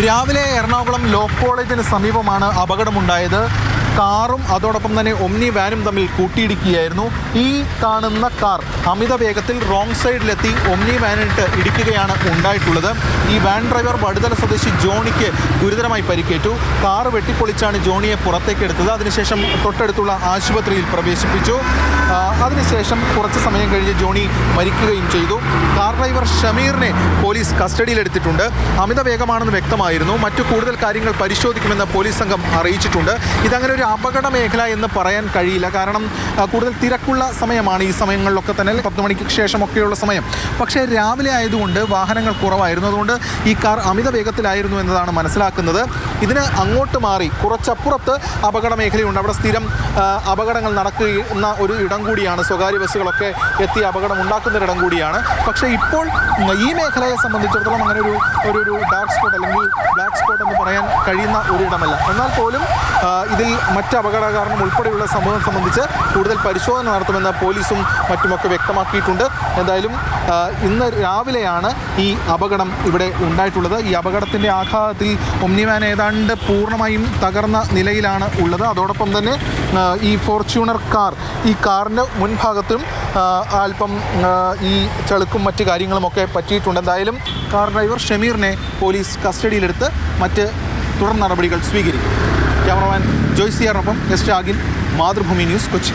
രാവിലെ എറണാകുളം ലോ കോളേജിന് സമീപമാണ് അപകടമുണ്ടായത്. കാറും അതോടൊപ്പം തന്നെ ഒമ്നി വാനും തമ്മിൽ കൂട്ടിയിടിക്കുകയായിരുന്നു. ഈ കാണുന്ന കാർ അമിത വേഗത്തിൽ റോങ് സൈഡിലെത്തി ഒമ്നി വാനിട്ട് ഇടിക്കുകയാണ് ഉണ്ടായിട്ടുള്ളത്. ഈ വാൻ ഡ്രൈവർ വടുതല സ്വദേശി ജോണിക്ക് ഗുരുതരമായി പരിക്കേറ്റു. കാർ വെട്ടിപ്പൊളിച്ചാണ് ജോണിയെ പുറത്തേക്ക് എടുത്തത്. അതിനുശേഷം തൊട്ടടുത്തുള്ള ആശുപത്രിയിൽ പ്രവേശിപ്പിച്ചു. അതിനുശേഷം കുറച്ച് സമയം കഴിഞ്ഞ് ജോണി മരിക്കുകയും ചെയ്തു. കാർ ഡ്രൈവർ ഷമീറിനെ പോലീസ് കസ്റ്റഡിയിലെടുത്തിട്ടുണ്ട്. അമിത വേഗമാണെന്ന് വ്യക്തമായിരുന്നു. മറ്റു കൂടുതൽ കാര്യങ്ങൾ പരിശോധിക്കുമെന്ന് പോലീസ് സംഘം അറിയിച്ചിട്ടുണ്ട്. ഇതങ്ങനെ ഒരു അപകട മേഖല എന്ന് പറയാൻ കഴിയില്ല. കാരണം കൂടുതൽ തിരക്കുള്ള സമയമാണ് ഈ സമയങ്ങളിലൊക്കെ തന്നെ, 10 മണിക്ക് ശേഷമൊക്കെയുള്ള സമയം. പക്ഷേ രാവിലെ ആയതുകൊണ്ട് വാഹനങ്ങൾ കുറവായിരുന്നു. അതുകൊണ്ട് ഈ കാർ അമിത വേഗത്തിലായിരുന്നു എന്നതാണ് മനസ്സിലാക്കുന്നത്. ഇതിന് അങ്ങോട്ട് മാറി കുറച്ചപ്പുറത്ത് അപകട മേഖലയുണ്ട്. അവിടെ സ്ഥിരം അപകടങ്ങൾ നടക്കുന്ന ഒരു ഇടം കൂടിയാണ്. സ്വകാര്യ ബസ്സുകളൊക്കെ എത്തി അപകടം ഉണ്ടാക്കുന്നൊരിടം കൂടിയാണ്. പക്ഷേ ഇപ്പോൾ ഈ മേഖലയെ സംബന്ധിച്ചിടത്തോളം അങ്ങനെ ഒരു ഡാർക്ക് സ്പോട്ട് അല്ലെങ്കിൽ ബ്ലാക്ക് സ്പോട്ട് എന്ന് പറയാൻ കഴിയുന്ന ഒരിടമല്ല. എന്നാൽ പോലും ഇതിൽ മറ്റ് അപകട കാരണം ഉൾപ്പെടെയുള്ള സംഭവം സംബന്ധിച്ച് കൂടുതൽ പരിശോധന നടത്തുമെന്ന് പോലീസും മറ്റുമൊക്കെ വ്യക്തമാക്കിയിട്ടുണ്ട്. എന്തായാലും ഇന്ന് രാവിലെയാണ് ഈ അപകടം ഇവിടെ ഉണ്ടായിട്ടുള്ളത്. ഈ അപകടത്തിൻ്റെ ആഘാതത്തിൽ ഒമ്നി വാൻ ഏതാണ്ട് പൂർണ്ണമായും തകർന്ന നിലയിലാണ് ഉള്ളത്. അതോടൊപ്പം തന്നെ ഈ ഫോർച്യൂണർ കാർ, ഈ കാറിൻ്റെ മുൻഭാഗത്തും അല്പം ഈ ചളുക്കും മറ്റ് കാര്യങ്ങളുമൊക്കെ പറ്റിയിട്ടുണ്ട്. എന്തായാലും കാർ ഡ്രൈവർ ഷമീറിനെ പോലീസ് കസ്റ്റഡിയിലെടുത്ത് മറ്റ് തുടർ നടപടികൾ സ്വീകരിക്കും. ക്യാമറമാൻ ജോയ്സിയാറിനൊപ്പം എസ് ഷാഗിൻ, മാതൃഭൂമി ന്യൂസ്, കൊച്ചി.